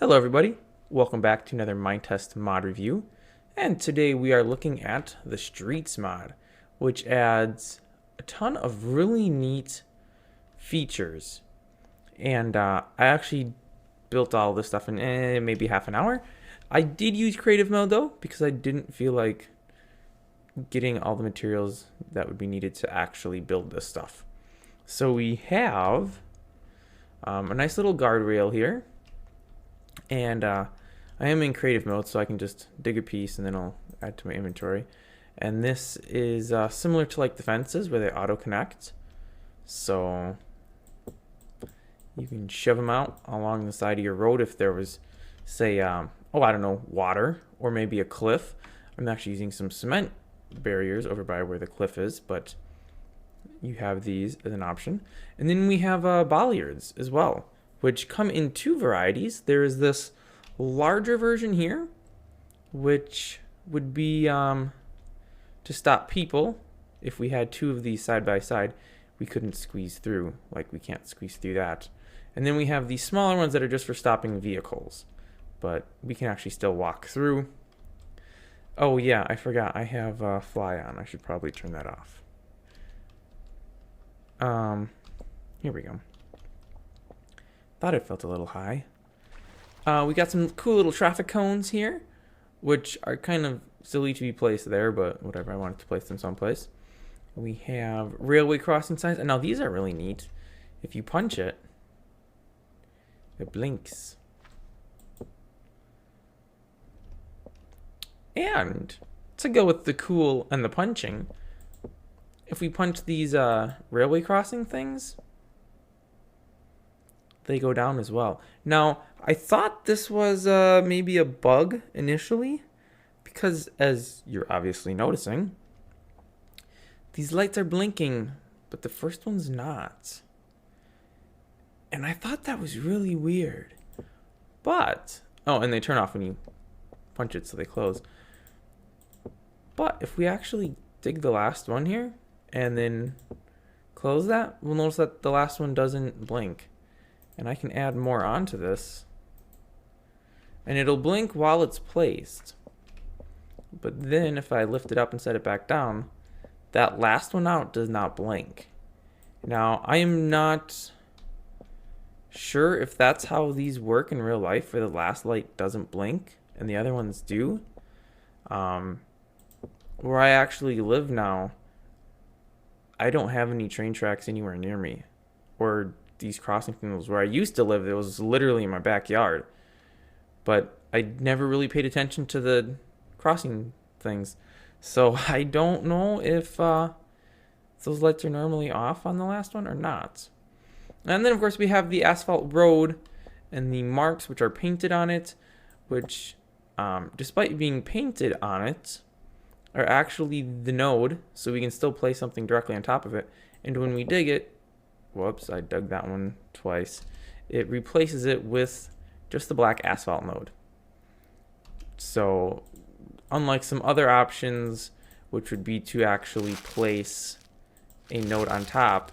Hello everybody, welcome back to another Minetest mod review, and today we are looking at the Streets mod, which adds a ton of really neat features. And I actually built all this stuff in maybe half an hour. I did use creative mode though, because I didn't feel like getting all the materials that would be needed to actually build this stuff. So we have a nice little guardrail here. And I am in creative mode, so I can just dig a piece and then I'll add to my inventory. And this is similar to like the fences where they auto connect. So you can shove them out along the side of your road if there was, say, I don't know, water or maybe a cliff. I'm actually using some cement barriers over by where the cliff is, but you have these as an option. And then we have bollards as well, which come in two varieties. There is this larger version here, which would be to stop people. If we had two of these side by side, we couldn't squeeze through, like we can't squeeze through that. And then we have these smaller ones that are just for stopping vehicles, but we can actually still walk through. Oh yeah, I forgot, I have fly on. I should probably turn that off. Here we go. Thought it felt a little high. We got some cool little traffic cones here, which are kind of silly to be placed there, but whatever, I wanted to place them someplace. We have railway crossing signs, and now these are really neat. If you punch it, it blinks. And to go with the cool and the punching, if we punch these railway crossing things, they go down as well. Now, I thought this was maybe a bug initially, because as you're obviously noticing, these lights are blinking, but the first one's not. And I thought that was really weird. But, oh, and they turn off when you punch it, so they close. But if we actually dig the last one here, and then close that, we'll notice that the last one doesn't blink. And I can add more onto this. And it'll blink while it's placed. But then if I lift it up and set it back down, that last one out does not blink. Now, I am not sure if that's how these work in real life, where the last light doesn't blink and the other ones do. Where I actually live now, I don't have any train tracks anywhere near me. Or these crossing signals. Where I used to live, it was literally in my backyard. But I never really paid attention to the crossing things. So I don't know if those lights are normally off on the last one or not. And then of course we have the Asphalt Road and the marks which are painted on it, which despite being painted on it, are actually the node, so we can still place something directly on top of it. And when we dig it, whoops, I dug that one twice, it replaces it with just the black asphalt node. So unlike some other options, which would be to actually place a node on top,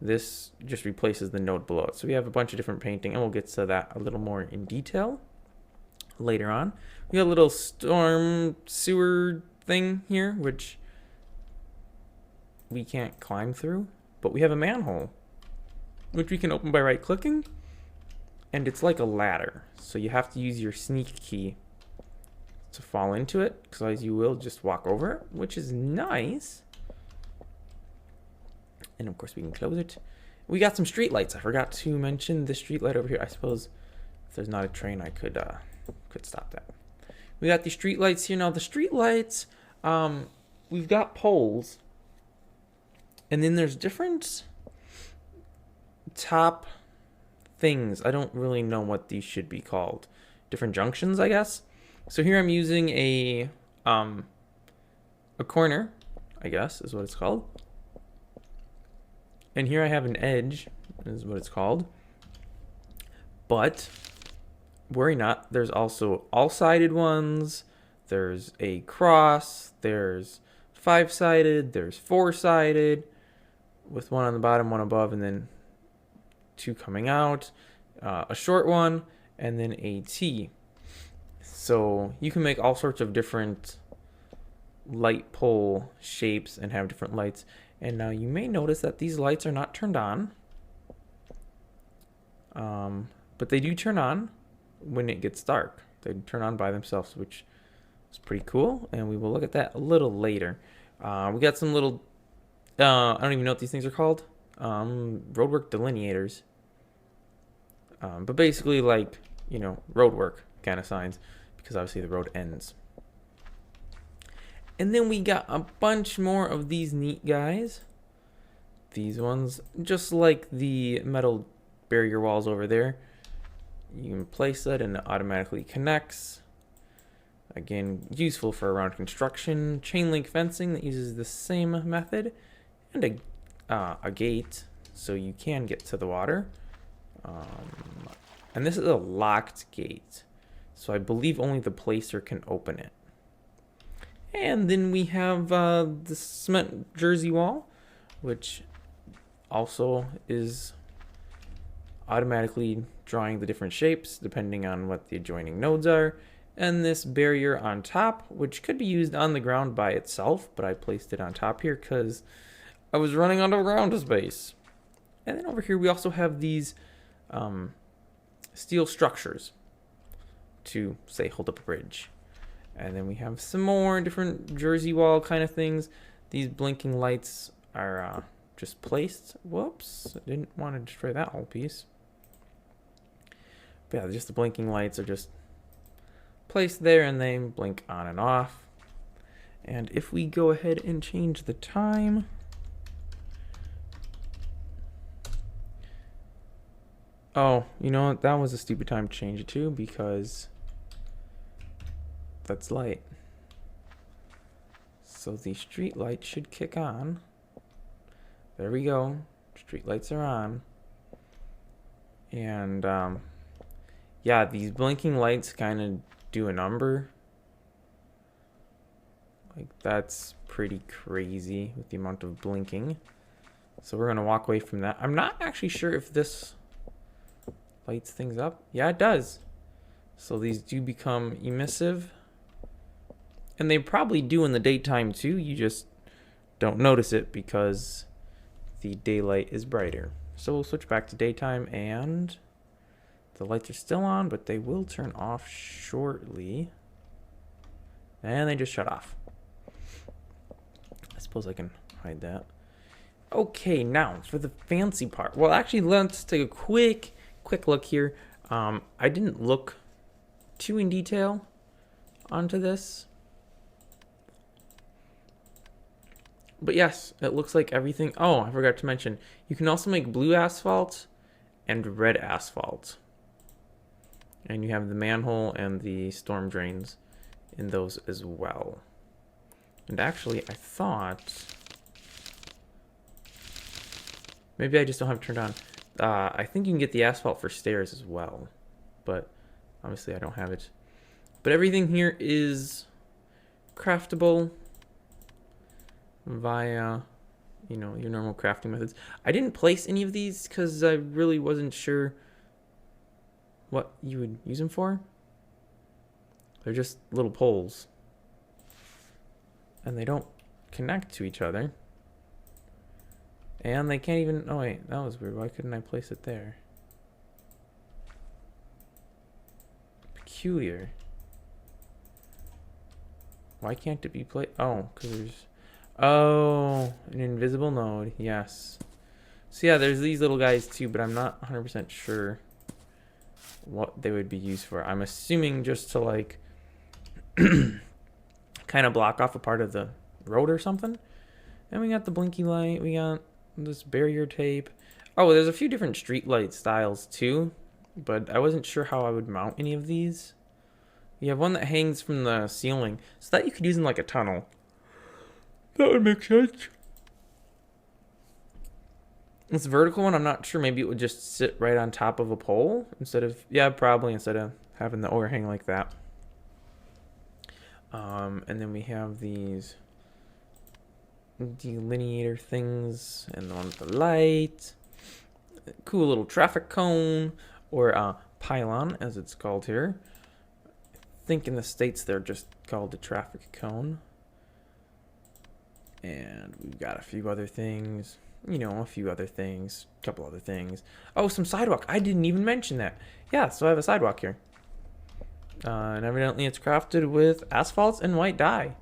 this just replaces the node below it. So we have a bunch of different painting, and we'll get to that a little more in detail later on. We got a little storm sewer thing here, which we can't climb through, but we have a manhole, which we can open by right clicking, and it's like a ladder. So you have to use your sneak key to fall into it, because otherwise you will just walk over it, which is nice. And of course we can close it. We got some street lights. I forgot to mention the street light over here. I suppose if there's not a train, I could stop that. We got the street lights here. Now the street lights, we've got poles, and then there's different top things. I don't really know what these should be called. Different junctions, I guess. So here I'm using a corner, I guess is what it's called. And here I have an edge, is what it's called. But worry not, there's also all-sided ones, there's a cross, there's 5-sided, there's 4-sided, with one on the bottom, one above, and then 2 coming out, a short one, and then a T. So you can make all sorts of different light pole shapes and have different lights. And now you may notice that these lights are not turned on. But they do turn on when it gets dark. They turn on by themselves, which is pretty cool. And we will look at that a little later. We got some little, I don't even know what these things are called. Roadwork Delineators. But basically like, you know, roadwork kind of signs, because obviously the road ends. And then we got a bunch more of these neat guys. These ones, just like the metal barrier walls over there. You can place that and it automatically connects. Again, useful for around construction. Chain link fencing that uses the same method. And a gate, so you can get to the water. And this is a locked gate, so I believe only the placer can open it. And then we have the cement jersey wall, which also is automatically drawing the different shapes depending on what the adjoining nodes are. And this barrier on top, which could be used on the ground by itself, but I placed it on top here because I was running out of ground space. And then over here we also have these steel structures to, say, hold up a bridge. And then we have some more different jersey wall kind of things. These blinking lights are just placed. Whoops, I didn't want to destroy that whole piece. But yeah, just the blinking lights are just placed there and they blink on and off. And if we go ahead and change the time, oh, you know what? That was a stupid time to change it to, because that's light. So the street light should kick on. There we go. Street lights are on. And yeah, these blinking lights kind of do a number. Like, that's pretty crazy with the amount of blinking. So we're gonna walk away from that. I'm not actually sure if this lights things up. Yeah, it does. So these do become emissive. And they probably do in the daytime too. You just don't notice it because the daylight is brighter. So we'll switch back to daytime, and the lights are still on, but they will turn off shortly. And they just shut off. I suppose I can hide that. Okay, now for the fancy part. Well, actually, let's take a quick look here. I didn't look too in detail onto this. But yes, it looks like everything. Oh, I forgot to mention, you can also make blue asphalt and red asphalt. And you have the manhole and the storm drains in those as well. And actually, I thought maybe I just don't have it turned on. I think you can get the asphalt for stairs as well, but obviously I don't have it. But everything here is craftable via, you know, your normal crafting methods. I didn't place any of these because I really wasn't sure what you would use them for. They're just little poles, and they don't connect to each other. And they can't even, oh wait, that was weird. Why couldn't I place it there? Peculiar. Why can't it be placed? Oh, because there's, oh, an invisible node. Yes. So yeah, there's these little guys too, but I'm not 100% sure what they would be used for. I'm assuming just to like kind of block off a part of the road or something. And we got the blinky light. We got this barrier tape. Oh, there's a few different street light styles too, but I wasn't sure how I would mount any of these. You have one that hangs from the ceiling, so that you could use in like a tunnel. That would make sense. This vertical one, I'm not sure. Maybe it would just sit right on top of a pole instead of, yeah, probably instead of having the overhang like that. And then we have these delineator things, and the one with the light. Cool little traffic cone, or pylon, as it's called here. I think in the States they're just called a traffic cone. And we've got a few other things. A couple other things. Oh, some sidewalk. I didn't even mention that. Yeah, so I have a sidewalk here. And evidently it's crafted with asphalt and white dye.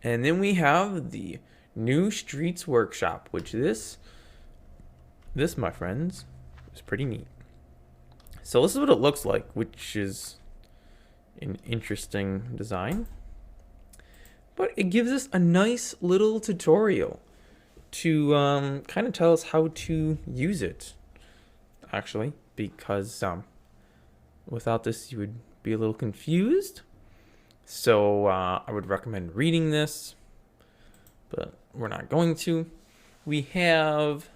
And then we have the new Streets Workshop, which this, my friends, is pretty neat. So this is what it looks like, which is an interesting design. But it gives us a nice little tutorial to kind of tell us how to use it, actually, because without this you would be a little confused. So I would recommend reading this, but we're not going to. We have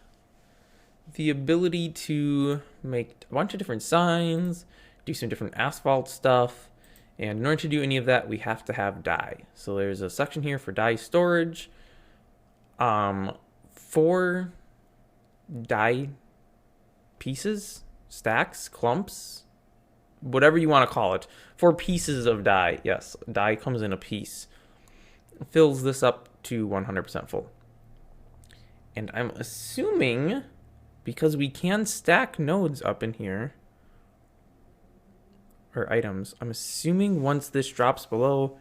the ability to make a bunch of different signs, do some different asphalt stuff, and in order to do any of that, we have to have dye. So there's a section here for dye storage. 4 dye pieces, stacks, clumps, whatever you want to call it. 4 pieces of dye. Yes, dye comes in a piece. Fills this up to 100% full. And I'm assuming, because we can stack nodes up in here, or items, I'm assuming once this drops below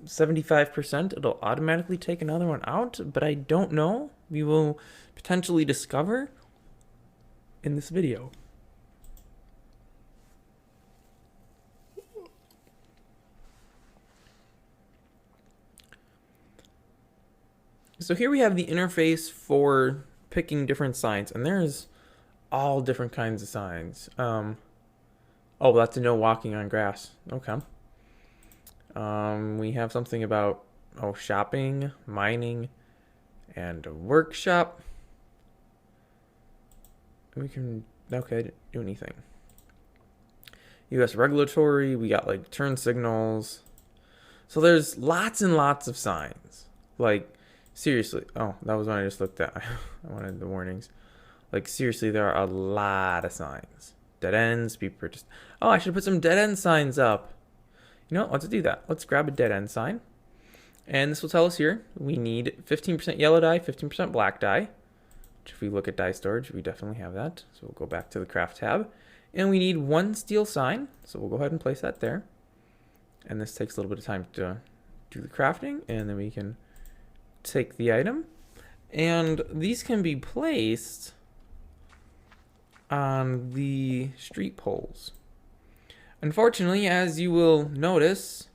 75%, it'll automatically take another one out, but I don't know. We will potentially discover in this video. So here we have the interface for picking different signs, and there's all different kinds of signs. Oh, that's a no walking on grass. Okay. We have something about, shopping, mining, and a workshop. We can, okay, do anything. US regulatory, we got like turn signals. So there's lots and lots of signs. Like, seriously. Oh, that was one I just looked at. I wanted the warnings. Like, seriously, there are a lot of signs. Dead ends, be purchased. Oh, I should put some dead end signs up. You know what? Let's do that. Let's grab a dead end sign. And this will tell us here we need 15% yellow dye, 15% black dye. Which if we look at dye storage, we definitely have that. So we'll go back to the craft tab. And we need 1 steel sign. So we'll go ahead and place that there. And this takes a little bit of time to do the crafting. And then we can take the item. And these can be placed on the street poles. Unfortunately, as you will notice,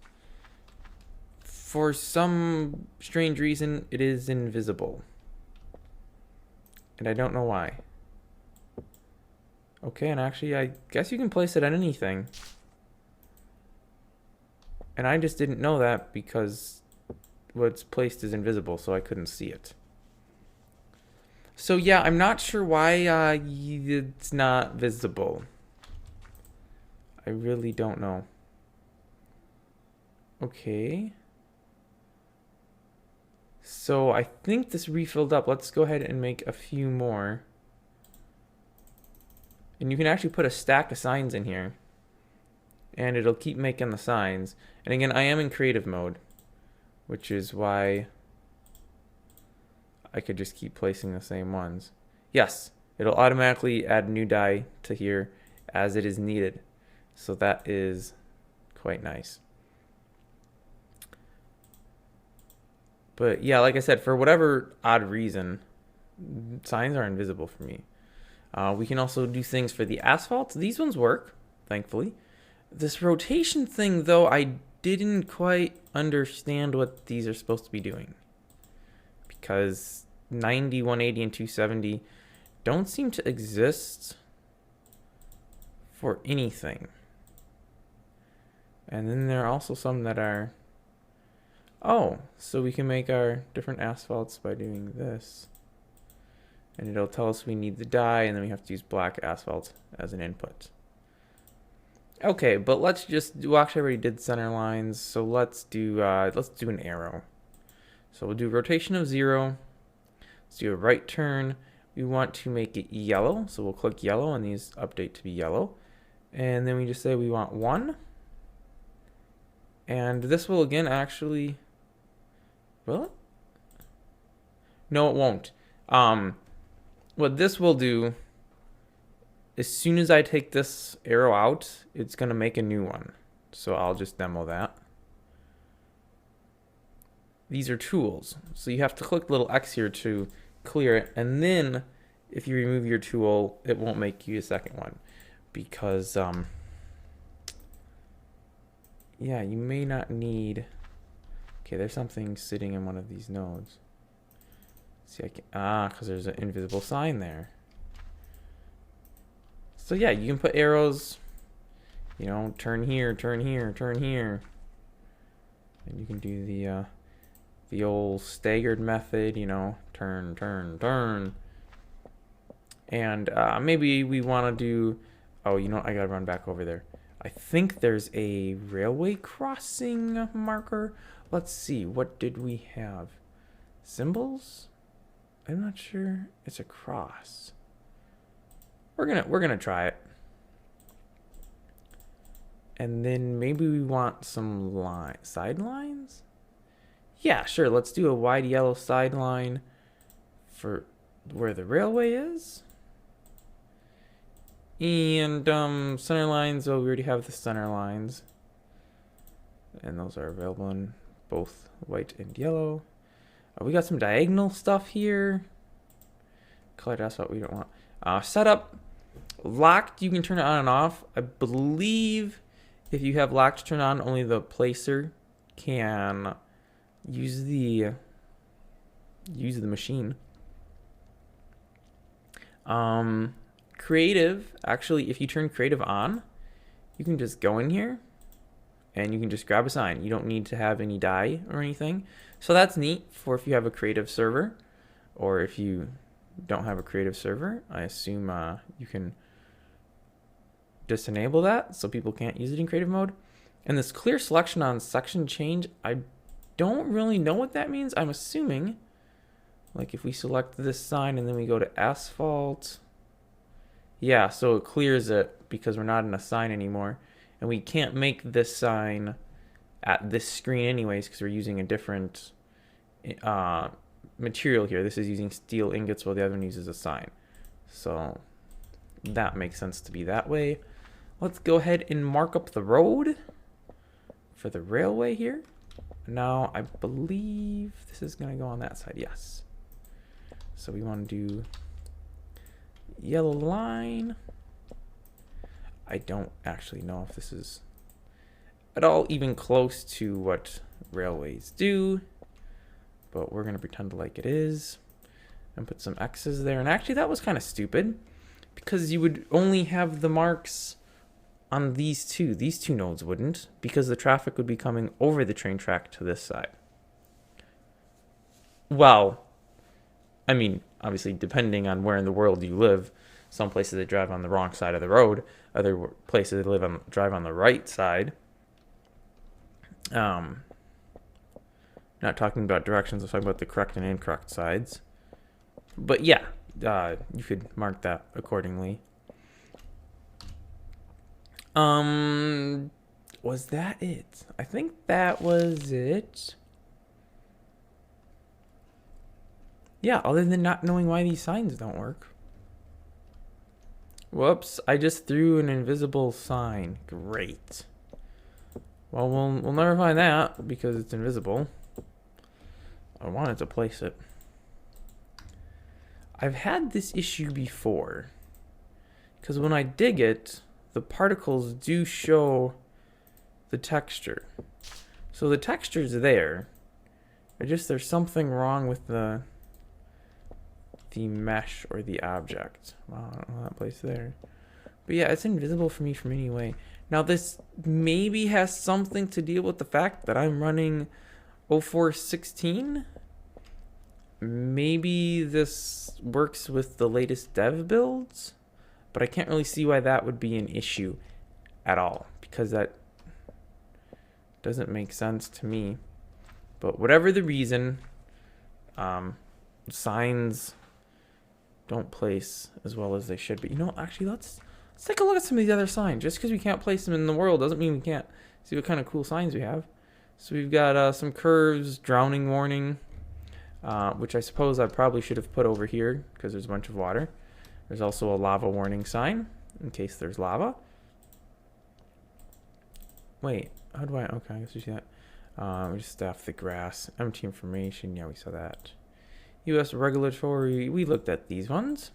for some strange reason, it is invisible. And I don't know why. Okay, and actually, I guess you can place it on anything. And I just didn't know that because what's placed is invisible, so I couldn't see it. So yeah, I'm not sure why it's not visible. I really don't know. Okay. So I think this refilled up. Let's go ahead and make a few more. And you can actually put a stack of signs in here. And it'll keep making the signs. And again, I am in creative mode, which is why I could just keep placing the same ones. Yes, it'll automatically add new dye to here as it is needed. So that is quite nice. But yeah, like I said, for whatever odd reason, signs are invisible for me. We can also do things for the asphalt. These ones work, thankfully. This rotation thing, though, I didn't quite understand what these are supposed to be doing. Because 90, 180, and 270 don't seem to exist for anything. And then there are also some that are... Oh, so we can make our different asphalts by doing this. And it'll tell us we need the dye, and then we have to use black asphalt as an input. Okay, but let's just do... Actually, I already did center lines, so let's do an arrow. So we'll do rotation of 0. Let's do a right turn. we want to make it yellow. So we'll click yellow and these update to be yellow. And then we just say we want 1. And this will again actually, will it? No, it won't. What this will do, as soon as I take this arrow out, it's going to make a new one. So I'll just demo that. These are tools. So you have to click the little X here to clear it. And then if you remove your tool, it won't make you a second one. Because, yeah, you may not need... Okay, there's something sitting in one of these nodes. See, I can... because there's an invisible sign there. So yeah, you can put arrows, you know, turn here, turn here, turn here. And you can do the old staggered method, you know, turn, turn, turn. And maybe we want to do... Oh, you know what? I gotta run back over there. I think there's a railway crossing marker. Let's see. What did we have? Symbols? I'm not sure. It's a cross. We're gonna try it. And then maybe we want some sidelines? Yeah, sure. Let's do a wide yellow sideline for where the railway is. And center lines, well, we already have the center lines. And those are available in both white and yellow. We got some diagonal stuff here. Colored asphalt we don't want. Setup. Locked, you can turn it on and off. I believe if you have locked turned on, only the placer can use the machine. Creative, actually, if you turn creative on, you can just go in here and you can just grab a sign. You don't need to have any die or anything. So that's neat for if you have a creative server, or if you don't have a creative server, I assume you can disenable that so people can't use it in creative mode. And this clear selection on section change, I don't really know what that means. I'm assuming, like if we select this sign and then we go to asphalt, yeah, so it clears it because we're not in a sign anymore. And we can't make this sign at this screen anyways because we're using a different material here. This is using steel ingots while the other one uses a sign. So that makes sense to be that way. Let's go ahead and mark up the road for the railway here. Now, I believe this is going to go on that side. Yes. So we want to do yellow line. I don't actually know if this is at all even close to what railways do, but we're going to pretend like it is and put some X's there. And actually that was kind of stupid because you would only have the marks on these two. These two nodes wouldn't, because the traffic would be coming over the train track to this side. Well, I mean, obviously depending on where in the world you live, some places they drive on the wrong side of the road, other places they drive on the right side. Not talking about directions, I'm talking about the correct and incorrect sides. But yeah, you could mark that accordingly. Was that it? I think that was it. Yeah, other than not knowing why these signs don't work. Whoops, I just threw an invisible sign. Great. Well, we'll never find that because it's invisible. I wanted to place it. I've had this issue before, because when I dig it, the particles do show the texture. So the texture's there. There's something wrong with the mesh or the object. Wow, I don't know that place there. But yeah, it's invisible for me from any way. Now this maybe has something to deal with the fact that I'm running 0416. Maybe this works with the latest dev builds, but I can't really see why that would be an issue at all, because that doesn't make sense to me. But whatever the reason, signs don't place as well as they should. But you know, actually, let's take a look at some of these other signs. Just because we can't place them in the world doesn't mean we can't see what kind of cool signs we have. So we've got some curves, drowning warning, which I suppose I probably should have put over here because there's a bunch of water. There's also a lava warning sign in case there's lava. Wait, how do I? Okay, I guess we see that. We just staff the grass. Empty information. Yeah, we saw that. U.S. regulatory. We looked at these ones.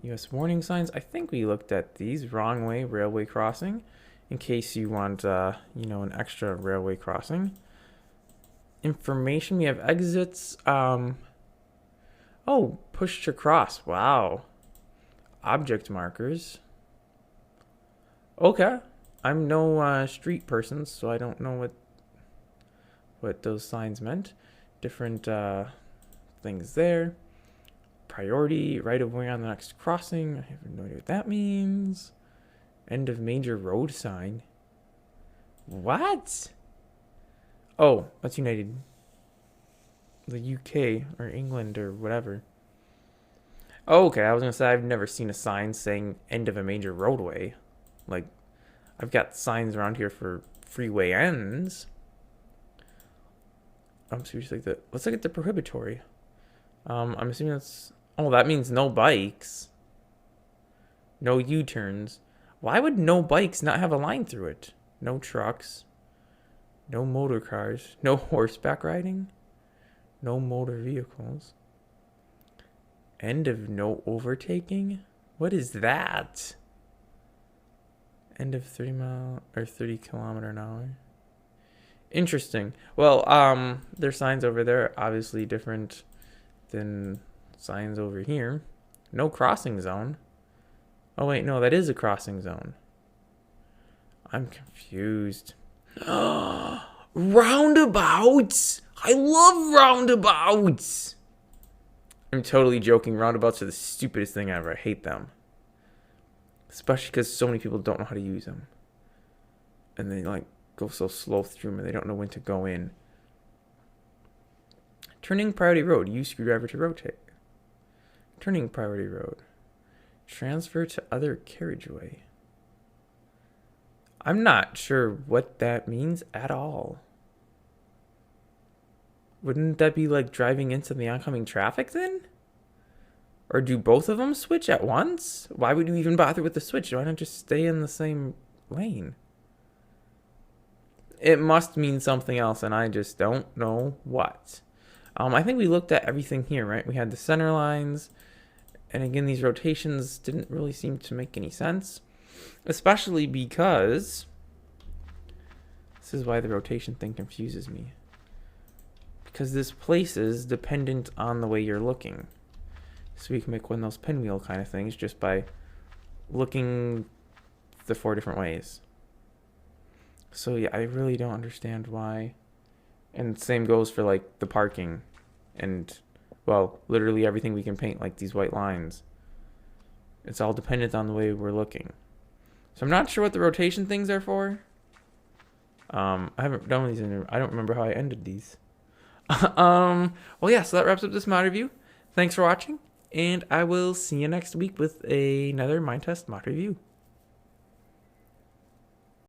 U.S. warning signs. I think we looked at these. Wrong way railway crossing. In case you want, you know, an extra railway crossing. Information. We have exits. Oh, push to cross. Wow. Object markers. Okay. I'm no street person, so I don't know what those signs meant. Different things there. Priority, right of way on the next crossing. I have no idea what that means. End of major road sign. What? Oh, that's United. The UK or England or whatever. Oh, okay, I was gonna say I've never seen a sign saying end of a major roadway. Like, I've got signs around here for freeway ends. So just like the, let's look at the prohibitory. I'm assuming that's, oh, that means no bikes. No U-turns. Why would no bikes not have a line through it? No trucks. No motor cars. No horseback riding. No motor vehicles. End of no overtaking? What is that? End of 30 mile or 30 kilometer an hour. Interesting. Well, there's signs over there, obviously different than signs over here. No crossing zone. Oh wait, no, that is a crossing zone. I'm confused. Roundabouts! I love roundabouts! I'm totally joking. Roundabouts are the stupidest thing ever. I hate them. Especially because so many people don't know how to use them. And they like go so slow through them and they don't know when to go in. Turning priority road. Use screwdriver to rotate. Turning priority road. Transfer to other carriageway. I'm not sure what that means at all. Wouldn't that be like driving into the oncoming traffic then? Or do both of them switch at once? Why would you even bother with the switch? Why not just stay in the same lane? It must mean something else, and I just don't know what. I think we looked at everything here, right? We had the center lines, and again, these rotations didn't really seem to make any sense, especially because this is why the rotation thing confuses me. Because this place is dependent on the way you're looking. So we can make one of those pinwheel kind of things just by looking the 4 different ways. So yeah, I really don't understand why. And same goes for like the parking and, well, literally everything we can paint, like these white lines. It's all dependent on the way we're looking. So I'm not sure what the rotation things are for. I haven't done these I don't remember how I ended these. Well, yeah, so that wraps up this mod review. Thanks for watching, and I will see you next week with another Minetest mod review.